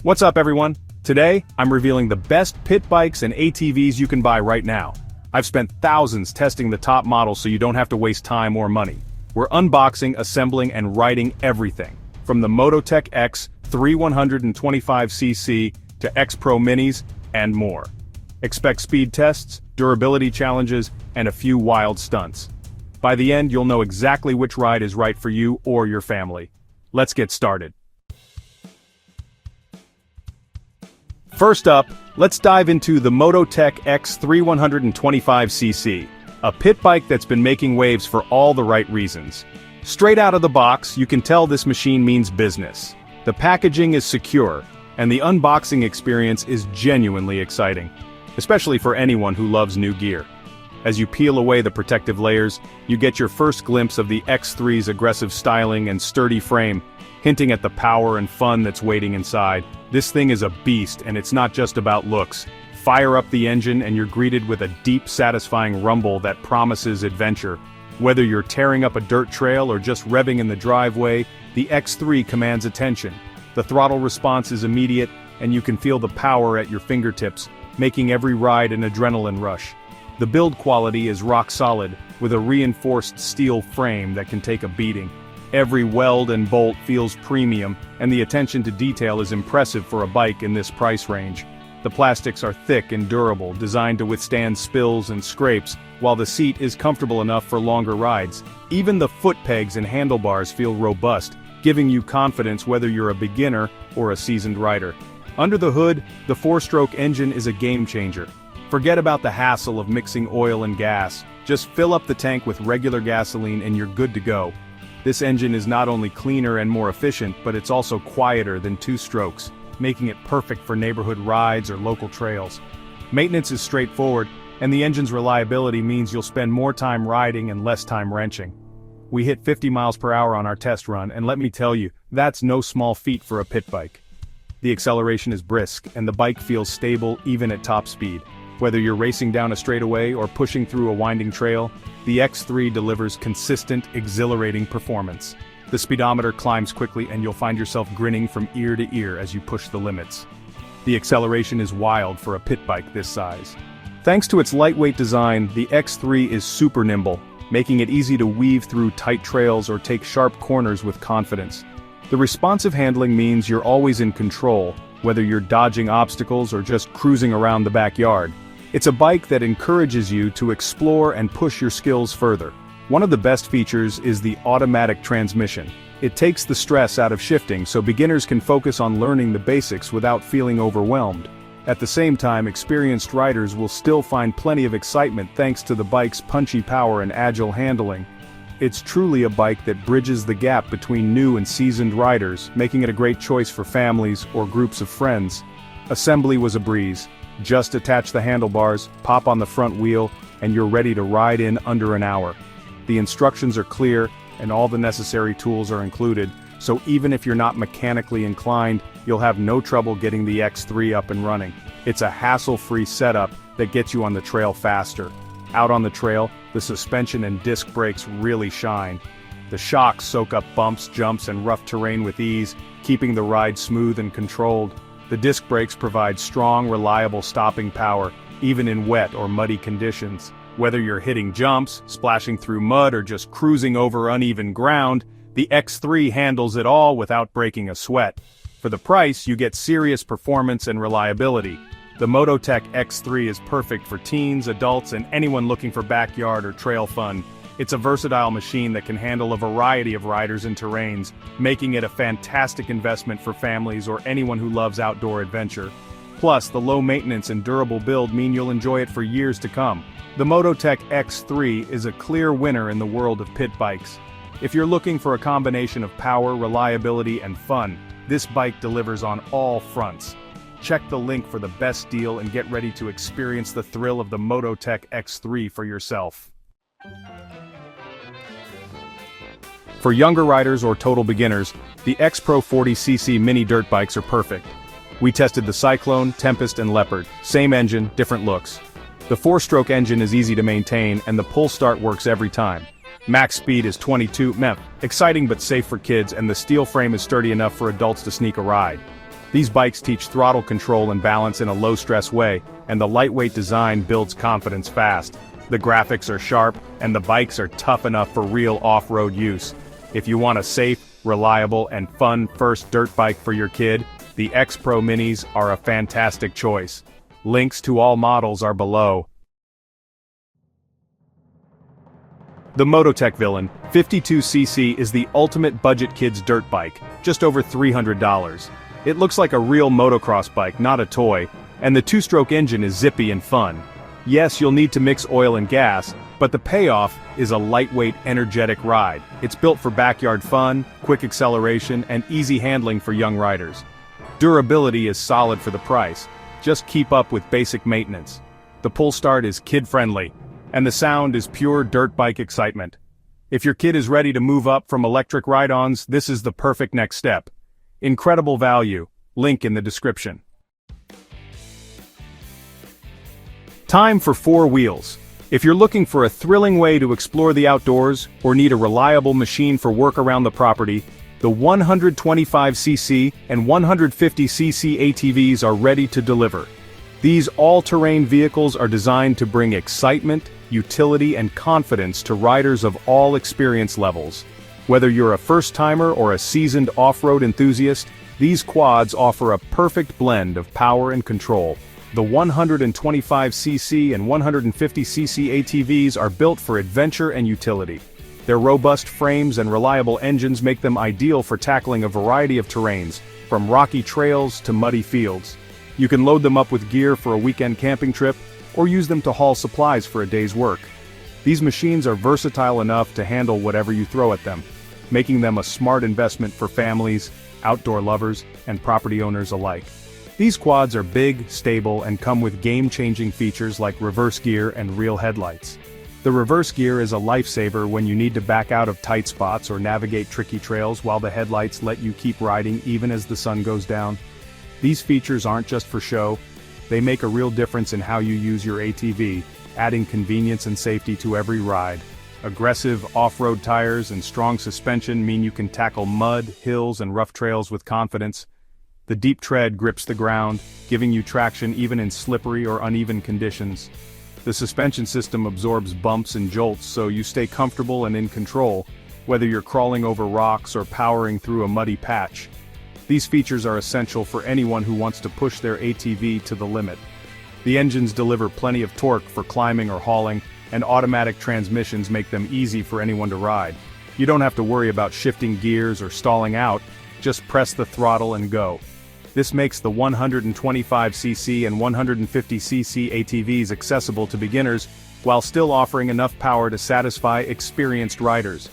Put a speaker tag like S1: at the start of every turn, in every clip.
S1: What's up everyone? Today, I'm revealing the best pit bikes and ATVs you can buy right now. I've spent thousands testing the top models so you don't have to waste time or money. We're unboxing, assembling, and riding everything. From the MotoTec X3 125cc to X Pro Minis, and more. Expect speed tests, durability challenges, and a few wild stunts. By the end, you'll know exactly which ride is right for you or your family. Let's get started. First up, let's dive into the MotoTec X3 125cc, a pit bike that's been making waves for all the right reasons. Straight out of the box, you can tell this machine means business. The packaging is secure, and the unboxing experience is genuinely exciting, especially for anyone who loves new gear. As you peel away the protective layers, you get your first glimpse of the X3's aggressive styling and sturdy frame, hinting at the power and fun that's waiting inside. This thing is a beast, and it's not just about looks. Fire up the engine and you're greeted with a deep, satisfying rumble that promises adventure. Whether you're tearing up a dirt trail or just revving in the driveway, the X3 commands attention. The throttle response is immediate, and you can feel the power at your fingertips, making every ride an adrenaline rush. The build quality is rock solid, with a reinforced steel frame that can take a beating. Every weld and bolt feels premium, and the attention to detail is impressive for a bike in this price range. The plastics are thick and durable, designed to withstand spills and scrapes, while the seat is comfortable enough for longer rides. Even the foot pegs and handlebars feel robust, giving you confidence whether you're a beginner or a seasoned rider. Under the hood, the 4-stroke engine is a game-changer. Forget about the hassle of mixing oil and gas. Just fill up the tank with regular gasoline and you're good to go. This engine is not only cleaner and more efficient, but it's also quieter than 2-strokes, making it perfect for neighborhood rides or local trails. Maintenance is straightforward, and the engine's reliability means you'll spend more time riding and less time wrenching. We hit 50 miles per hour on our test run, and let me tell you, that's no small feat for a pit bike. The acceleration is brisk, and the bike feels stable even at top speed. Whether you're racing down a straightaway or pushing through a winding trail, the X3 delivers consistent, exhilarating performance. The speedometer climbs quickly and you'll find yourself grinning from ear to ear as you push the limits. The acceleration is wild for a pit bike this size. Thanks to its lightweight design, the X3 is super nimble, making it easy to weave through tight trails or take sharp corners with confidence. The responsive handling means you're always in control, whether you're dodging obstacles or just cruising around the backyard. It's a bike that encourages you to explore and push your skills further. One of the best features is the automatic transmission. It takes the stress out of shifting so beginners can focus on learning the basics without feeling overwhelmed. At the same time, experienced riders will still find plenty of excitement thanks to the bike's punchy power and agile handling. It's truly a bike that bridges the gap between new and seasoned riders, making it a great choice for families or groups of friends. Assembly was a breeze. Just attach the handlebars, pop on the front wheel, and you're ready to ride in under an hour. The instructions are clear, and all the necessary tools are included, so even if you're not mechanically inclined, you'll have no trouble getting the X3 up and running. It's a hassle-free setup that gets you on the trail faster. Out on the trail, the suspension and disc brakes really shine. The shocks soak up bumps, jumps, and rough terrain with ease, keeping the ride smooth and controlled. The disc brakes provide strong, reliable stopping power, even in wet or muddy conditions. Whether you're hitting jumps, splashing through mud, or just cruising over uneven ground, the X3 handles it all without breaking a sweat. For the price, you get serious performance and reliability. The MotoTec X3 is perfect for teens, adults, and anyone looking for backyard or trail fun. It's a versatile machine that can handle a variety of riders and terrains, making it a fantastic investment for families or anyone who loves outdoor adventure. Plus, the low maintenance and durable build mean you'll enjoy it for years to come. The MotoTec X3 is a clear winner in the world of pit bikes. If you're looking for a combination of power, reliability, and fun, this bike delivers on all fronts. Check the link for the best deal and get ready to experience the thrill of the MotoTec X3 for yourself. For younger riders or total beginners, the X Pro 40cc mini dirt bikes are perfect. We tested the Cyclone, Tempest, and Leopard. Same engine, different looks. The 4-stroke engine is easy to maintain and the pull start works every time. Max speed is 22 mph. Exciting but safe for kids, and the steel frame is sturdy enough for adults to sneak a ride. These bikes teach throttle control and balance in a low-stress way, and the lightweight design builds confidence fast. The graphics are sharp, and the bikes are tough enough for real off-road use. If you want a safe, reliable, and fun first dirt bike for your kid, the X Pro Minis are a fantastic choice. Links to all models are below. The MotoTec Villain 52cc is the ultimate budget kid's dirt bike, just over $300. It looks like a real motocross bike, not a toy, and the two-stroke engine is zippy and fun. Yes, you'll need to mix oil and gas, but the payoff is a lightweight, energetic ride. It's built for backyard fun, quick acceleration, and easy handling for young riders. Durability is solid for the price. Just keep up with basic maintenance. The pull start is kid-friendly, and the sound is pure dirt bike excitement. If your kid is ready to move up from electric ride-ons, this is the perfect next step. Incredible value. Link in the description. Time for four wheels. If you're looking for a thrilling way to explore the outdoors, or need a reliable machine for work around the property, the 125cc and 150cc ATVs are ready to deliver. These all-terrain vehicles are designed to bring excitement, utility, and confidence to riders of all experience levels. Whether you're a first-timer or a seasoned off-road enthusiast, these quads offer a perfect blend of power and control. The 125cc and 150cc ATVs are built for adventure and utility. Their robust frames and reliable engines make them ideal for tackling a variety of terrains, from rocky trails to muddy fields. You can load them up with gear for a weekend camping trip, or use them to haul supplies for a day's work. These machines are versatile enough to handle whatever you throw at them, making them a smart investment for families, outdoor lovers, and property owners alike. These quads are big, stable, and come with game-changing features like reverse gear and real headlights. The reverse gear is a lifesaver when you need to back out of tight spots or navigate tricky trails, while the headlights let you keep riding even as the sun goes down. These features aren't just for show, they make a real difference in how you use your ATV, adding convenience and safety to every ride. Aggressive off-road tires and strong suspension mean you can tackle mud, hills, and rough trails with confidence. The deep tread grips the ground, giving you traction even in slippery or uneven conditions. The suspension system absorbs bumps and jolts so you stay comfortable and in control, whether you're crawling over rocks or powering through a muddy patch. These features are essential for anyone who wants to push their ATV to the limit. The engines deliver plenty of torque for climbing or hauling, and automatic transmissions make them easy for anyone to ride. You don't have to worry about shifting gears or stalling out, just press the throttle and go. This makes the 125cc and 150cc ATVs accessible to beginners, while still offering enough power to satisfy experienced riders.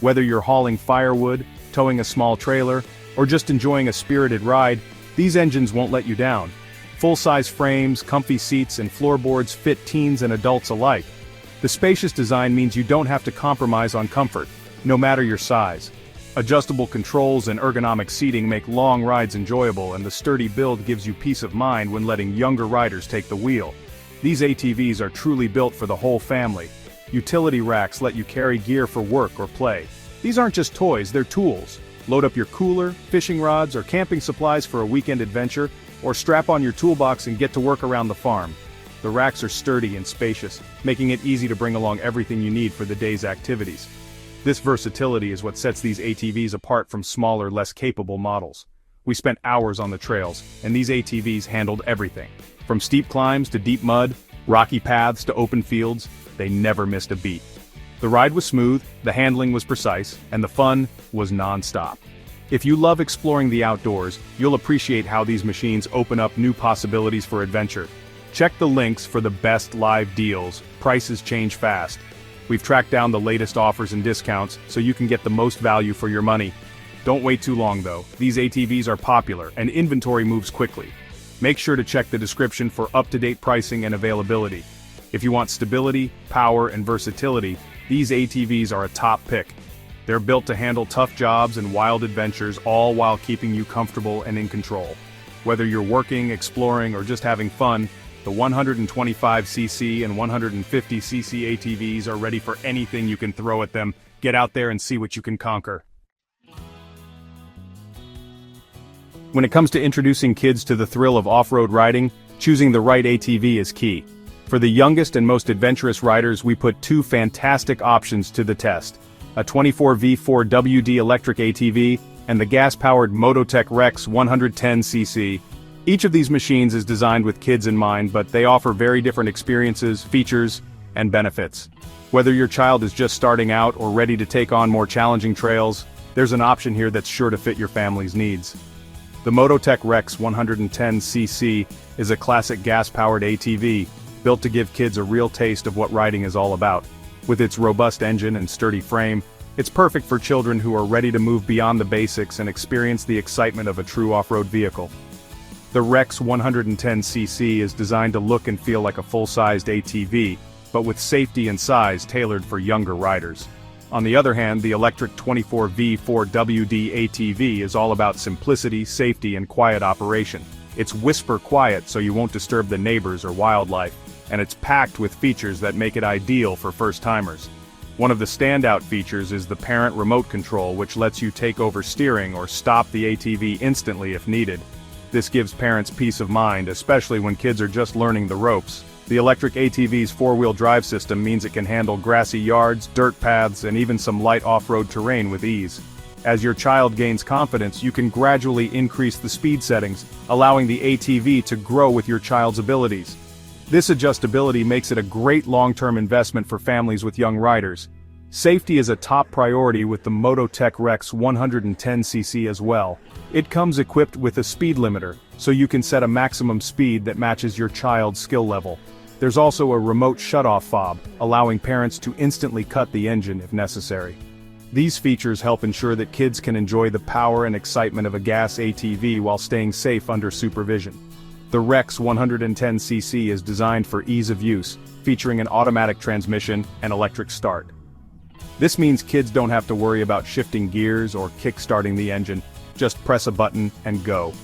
S1: Whether you're hauling firewood, towing a small trailer, or just enjoying a spirited ride, these engines won't let you down. Full-size frames, comfy seats, and floorboards fit teens and adults alike. The spacious design means you don't have to compromise on comfort, no matter your size. Adjustable controls and ergonomic seating make long rides enjoyable, and the sturdy build gives you peace of mind when letting younger riders take the wheel. These ATVs are truly built for the whole family. Utility racks let you carry gear for work or play. These aren't just toys, they're tools. Load up your cooler, fishing rods, or camping supplies for a weekend adventure, or strap on your toolbox and get to work around the farm. The racks are sturdy and spacious, making it easy to bring along everything you need for the day's activities. This versatility is what sets these ATVs apart from smaller, less capable models. We spent hours on the trails, and these ATVs handled everything. From steep climbs to deep mud, rocky paths to open fields, they never missed a beat. The ride was smooth, the handling was precise, and the fun was non-stop. If you love exploring the outdoors, you'll appreciate how these machines open up new possibilities for adventure. Check the links for the best live deals. Prices change fast. We've tracked down the latest offers and discounts so you can get the most value for your money. Don't wait too long though. These ATVs are popular and inventory moves quickly. Make sure to check the description for up-to-date pricing and availability. If you want stability, power, and versatility, these ATVs are a top pick. They're built to handle tough jobs and wild adventures, all while keeping you comfortable and in control. Whether you're working, exploring, or just having fun, the 125cc and 150cc ATVs are ready for anything you can throw at them. Get out there and see what you can conquer. When it comes to introducing kids to the thrill of off-road riding, choosing the right ATV is key. For the youngest and most adventurous riders, we put two fantastic options to the test: a 24V4WD electric ATV and the gas-powered MotoTec X 110cc. Each of these machines is designed with kids in mind, but they offer very different experiences, features, and benefits. Whether your child is just starting out or ready to take on more challenging trails, there's an option here that's sure to fit your family's needs. The MotoTec X 110cc is a classic gas-powered ATV, built to give kids a real taste of what riding is all about. With its robust engine and sturdy frame, it's perfect for children who are ready to move beyond the basics and experience the excitement of a true off-road vehicle. The X 110cc is designed to look and feel like a full-sized ATV, but with safety and size tailored for younger riders. On the other hand, the electric 24V4WD ATV is all about simplicity, safety, and quiet operation. It's whisper quiet so you won't disturb the neighbors or wildlife, and it's packed with features that make it ideal for first-timers. One of the standout features is the parent remote control, which lets you take over steering or stop the ATV instantly if needed. This gives parents peace of mind, especially when kids are just learning the ropes. The electric ATV's four-wheel drive system means it can handle grassy yards, dirt paths, and even some light off-road terrain with ease. As your child gains confidence, you can gradually increase the speed settings, allowing the ATV to grow with your child's abilities. This adjustability makes it a great long-term investment for families with young riders. Safety is a top priority with the MotoTec X 110cc as well. It comes equipped with a speed limiter, so you can set a maximum speed that matches your child's skill level. There's also a remote shutoff fob, allowing parents to instantly cut the engine if necessary. These features help ensure that kids can enjoy the power and excitement of a gas ATV while staying safe under supervision. The X 110cc is designed for ease of use, featuring an automatic transmission and electric start. This means kids don't have to worry about shifting gears or kick-starting the engine, just press a button and go.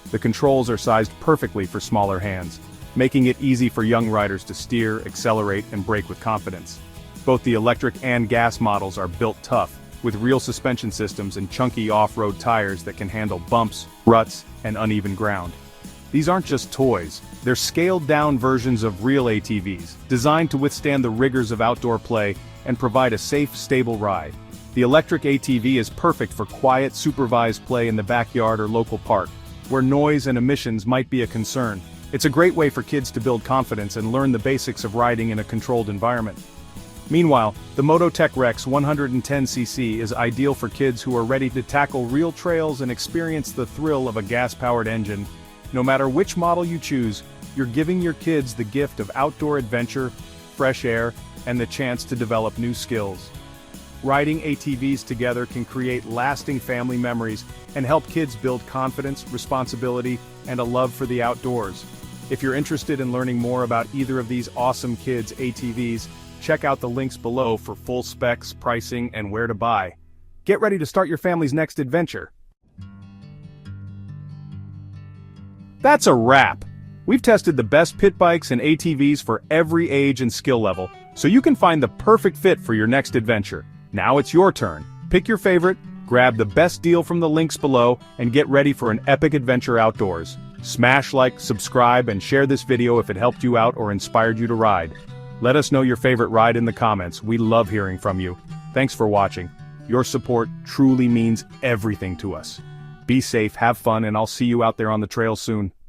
S1: The controls are sized perfectly for smaller hands, making it easy for young riders to steer, accelerate, and brake with confidence. Both the electric and gas models are built tough, with real suspension systems and chunky off-road tires that can handle bumps, ruts, and uneven ground. These aren't just toys, they're scaled-down versions of real ATVs, designed to withstand the rigors of outdoor play and provide a safe, stable ride. The electric ATV is perfect for quiet, supervised play in the backyard or local park, where noise and emissions might be a concern. It's a great way for kids to build confidence and learn the basics of riding in a controlled environment. Meanwhile, the MotoTec X 110cc is ideal for kids who are ready to tackle real trails and experience the thrill of a gas-powered engine. No matter which model you choose, you're giving your kids the gift of outdoor adventure, fresh air, and the chance to develop new skills. Riding ATVs together can create lasting family memories and help kids build confidence, responsibility, and a love for the outdoors. If you're interested in learning more about either of these awesome kids' ATVs, check out the links below for full specs, pricing, and where to buy. Get ready to start your family's next adventure. That's a wrap! We've tested the best pit bikes and ATVs for every age and skill level, so you can find the perfect fit for your next adventure. Now it's your turn. Pick your favorite, grab the best deal from the links below, and get ready for an epic adventure outdoors. Smash like, subscribe, and share this video if it helped you out or inspired you to ride. Let us know your favorite ride in the comments. We love hearing from you. Thanks for watching. Your support truly means everything to us. Be safe, have fun, and I'll see you out there on the trail soon.